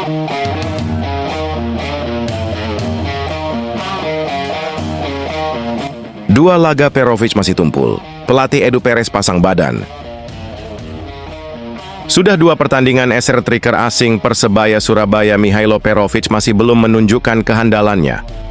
Dua laga Perovic masih tumpul. Pelatih Edu Perez pasang badan. Sudah dua pertandingan eser striker asing Persebaya Surabaya Mihailo Perovic masih belum menunjukkan kehandalannya.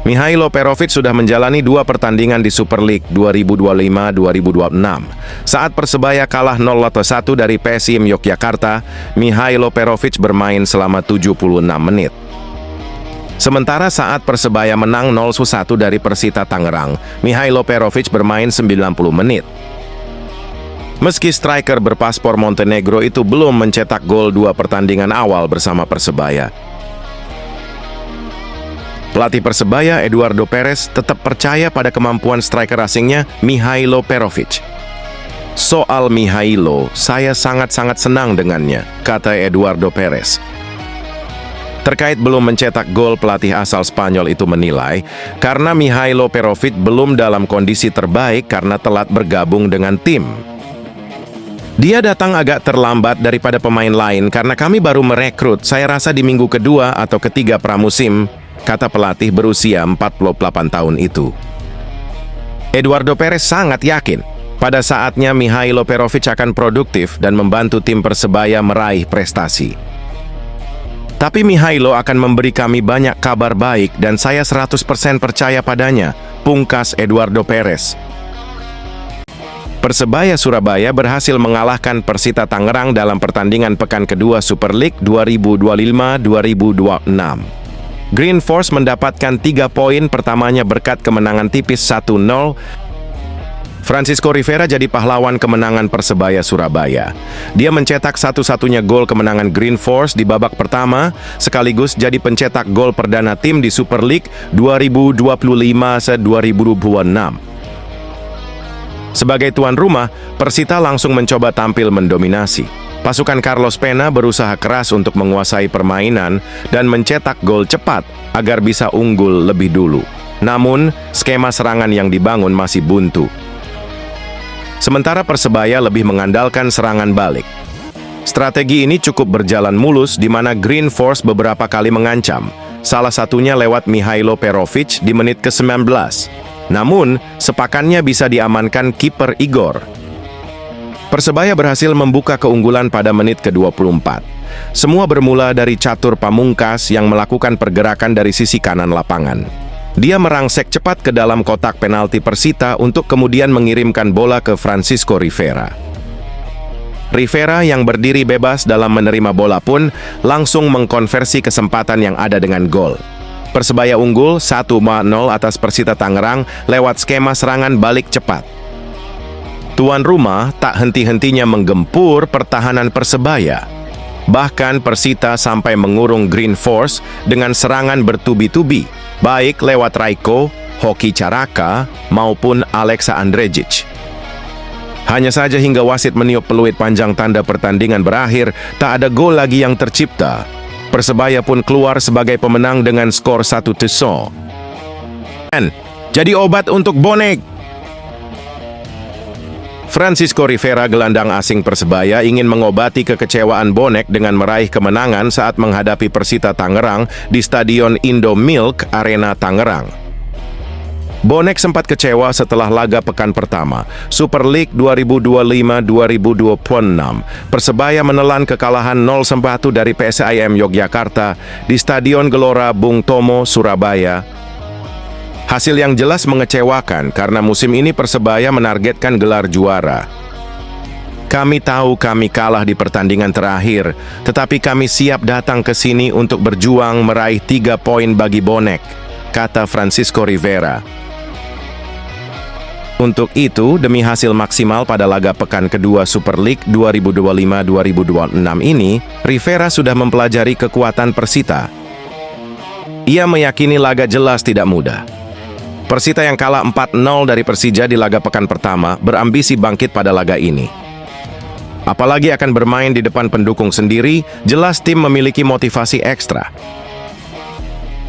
Mihailo Perovic sudah menjalani dua pertandingan di Super League 2025-2026. Saat Persebaya kalah 0-1 dari PSIM Yogyakarta, Mihailo Perovic bermain selama 76 menit. Sementara saat Persebaya menang 0-1 dari Persita Tangerang, Mihailo Perovic bermain 90 menit. Meski striker berpaspor Montenegro itu belum mencetak gol dua pertandingan awal bersama Persebaya, pelatih Persebaya Eduardo Perez tetap percaya pada kemampuan striker asingnya Mihailo Perovic. Soal Mihailo, saya sangat-sangat senang dengannya, kata Eduardo Perez. Terkait belum mencetak gol, pelatih asal Spanyol itu menilai karena Mihailo Perovic belum dalam kondisi terbaik karena telat bergabung dengan tim. Dia datang agak terlambat daripada pemain lain karena kami baru merekrut, saya rasa di minggu kedua atau ketiga pramusim, kata pelatih berusia 48 tahun itu. Eduardo Perez sangat yakin pada saatnya Mihailo Perovic akan produktif dan membantu tim Persebaya meraih prestasi. Tapi Mihailo akan memberi kami banyak kabar baik dan saya 100% percaya padanya, pungkas Eduardo Perez. Persebaya Surabaya berhasil mengalahkan Persita Tangerang dalam pertandingan pekan kedua Super League 2025-2026. Green Force mendapatkan 3 poin pertamanya berkat kemenangan tipis 1-0. Francisco Rivera jadi pahlawan kemenangan Persebaya Surabaya. Dia mencetak satu-satunya gol kemenangan Green Force di babak pertama, sekaligus jadi pencetak gol perdana tim di Super League 2025-2026. Sebagai tuan rumah, Persita langsung mencoba tampil mendominasi. Pasukan Carlos Pena berusaha keras untuk menguasai permainan dan mencetak gol cepat agar bisa unggul lebih dulu. Namun, skema serangan yang dibangun masih buntu. Sementara Persebaya lebih mengandalkan serangan balik. Strategi ini cukup berjalan mulus di mana Green Force beberapa kali mengancam, salah satunya lewat Mihailo Perovic di menit ke-19. Namun, sepakannya bisa diamankan kiper Igor. Persebaya berhasil membuka keunggulan pada menit ke-24. Semua bermula dari Catur Pamungkas yang melakukan pergerakan dari sisi kanan lapangan. Dia merangsek cepat ke dalam kotak penalti Persita untuk kemudian mengirimkan bola ke Francisco Rivera. Rivera yang berdiri bebas dalam menerima bola pun langsung mengkonversi kesempatan yang ada dengan gol. Persebaya unggul 1-0 atas Persita Tangerang lewat skema serangan balik cepat. Tuan rumah tak henti-hentinya menggempur pertahanan Persebaya. Bahkan Persita sampai mengurung Green Force dengan serangan bertubi-tubi, baik lewat Rajko, Hoki Caraka, maupun Alexa Andrejic. Hanya saja hingga wasit meniup peluit panjang tanda pertandingan berakhir, tak ada gol lagi yang tercipta. Persebaya pun keluar sebagai pemenang dengan skor 1-0. Jadi obat untuk bonek. Francisco Rivera, gelandang asing Persebaya, ingin mengobati kekecewaan bonek dengan meraih kemenangan saat menghadapi Persita Tangerang di Stadion Indomilk Arena Tangerang. Bonek sempat kecewa setelah laga pekan pertama Super League 2025-2026. Persebaya menelan kekalahan 0-1 dari PSIM Yogyakarta di Stadion Gelora Bung Tomo, Surabaya. Hasil yang jelas mengecewakan karena musim ini Persebaya menargetkan gelar juara. Kami tahu kami kalah di pertandingan terakhir, tetapi kami siap datang ke sini untuk berjuang meraih 3 poin bagi bonek, kata Francisco Rivera. Untuk itu, demi hasil maksimal pada laga pekan kedua Super League 2025-2026 ini, Rivera sudah mempelajari kekuatan Persita. Ia meyakini laga jelas tidak mudah. Persita yang kalah 4-0 dari Persija di laga pekan pertama berambisi bangkit pada laga ini. Apalagi akan bermain di depan pendukung sendiri, jelas tim memiliki motivasi ekstra.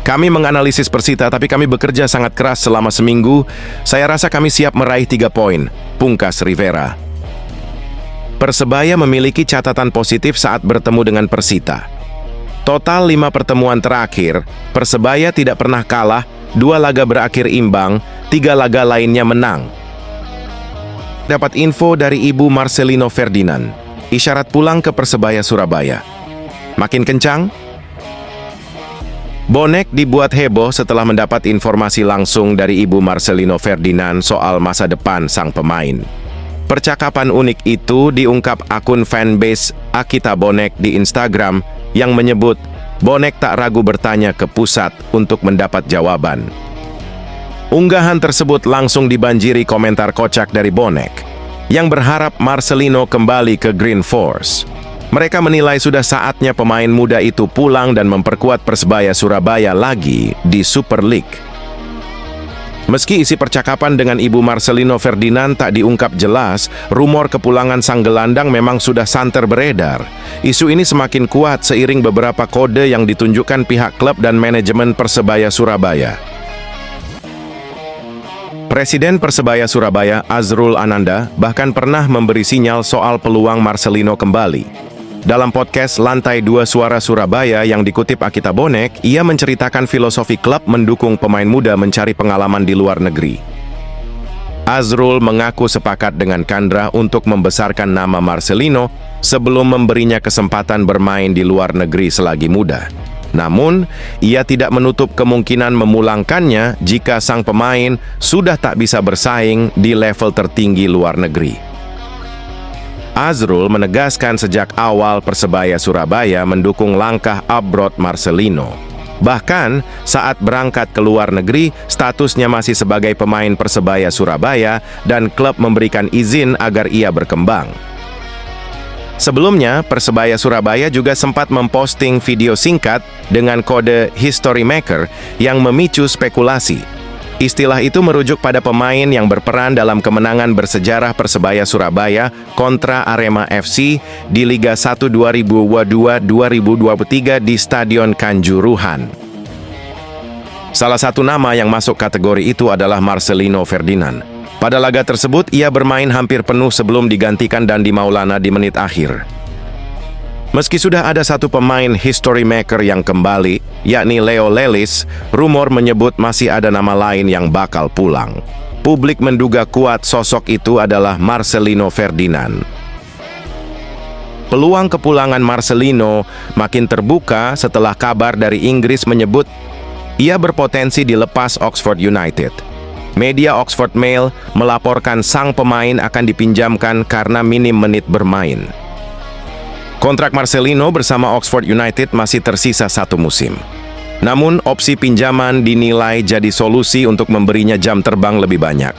Kami menganalisis Persita, tapi kami bekerja sangat keras selama seminggu. Saya rasa kami siap meraih 3 poin, pungkas Rivera. Persebaya memiliki catatan positif saat bertemu dengan Persita. Total 5 pertemuan terakhir, Persebaya tidak pernah kalah, 2 laga berakhir imbang, 3 laga lainnya menang. Dapat info dari Ibu Marcelino Ferdinand, isyarat pulang ke Persebaya Surabaya. Makin kencang? Bonek dibuat heboh setelah mendapat informasi langsung dari Ibu Marcelino Ferdinand soal masa depan sang pemain. Percakapan unik itu diungkap akun fanbase Akita Bonek di Instagram yang menyebut Bonek tak ragu bertanya ke pusat untuk mendapat jawaban. Unggahan tersebut langsung dibanjiri komentar kocak dari Bonek, yang berharap Marcelino kembali ke Green Force. Mereka menilai sudah saatnya pemain muda itu pulang dan memperkuat Persebaya Surabaya lagi di Super League. Meski isi percakapan dengan Ibu Marcelino Ferdinand tak diungkap jelas, rumor kepulangan sang gelandang memang sudah santer beredar. Isu ini semakin kuat seiring beberapa kode yang ditunjukkan pihak klub dan manajemen Persebaya Surabaya. Presiden Persebaya Surabaya, Azrul Ananda, bahkan pernah memberi sinyal soal peluang Marcelino kembali. Dalam podcast Lantai 2 Suara Surabaya yang dikutip Akita Bonek, ia menceritakan filosofi klub mendukung pemain muda mencari pengalaman di luar negeri. Azrul mengaku sepakat dengan Kandra untuk membesarkan nama Marcelino sebelum memberinya kesempatan bermain di luar negeri selagi muda. Namun, ia tidak menutup kemungkinan memulangkannya jika sang pemain sudah tak bisa bersaing di level tertinggi luar negeri. Azrul menegaskan sejak awal Persebaya Surabaya mendukung langkah abroad Marcelino. Bahkan, saat berangkat ke luar negeri, statusnya masih sebagai pemain Persebaya Surabaya dan klub memberikan izin agar ia berkembang. Sebelumnya, Persebaya Surabaya juga sempat memposting video singkat dengan kode History Maker yang memicu spekulasi. Istilah itu merujuk pada pemain yang berperan dalam kemenangan bersejarah Persebaya Surabaya kontra Arema FC di Liga 1 2022-2023 di Stadion Kanjuruhan. Salah satu nama yang masuk kategori itu adalah Marcelino Ferdinand. Pada laga tersebut, ia bermain hampir penuh sebelum digantikan Dandi Maulana di menit akhir. Meski sudah ada satu pemain history maker yang kembali, yakni Leo Lelis, rumor menyebut masih ada nama lain yang bakal pulang. Publik menduga kuat sosok itu adalah Marcelino Ferdinand. Peluang kepulangan Marcelino makin terbuka setelah kabar dari Inggris menyebut ia berpotensi dilepas Oxford United. Media Oxford Mail melaporkan sang pemain akan dipinjamkan karena minim menit bermain. Kontrak Marcelino bersama Oxford United masih tersisa 1 musim. Namun, opsi pinjaman dinilai jadi solusi untuk memberinya jam terbang lebih banyak.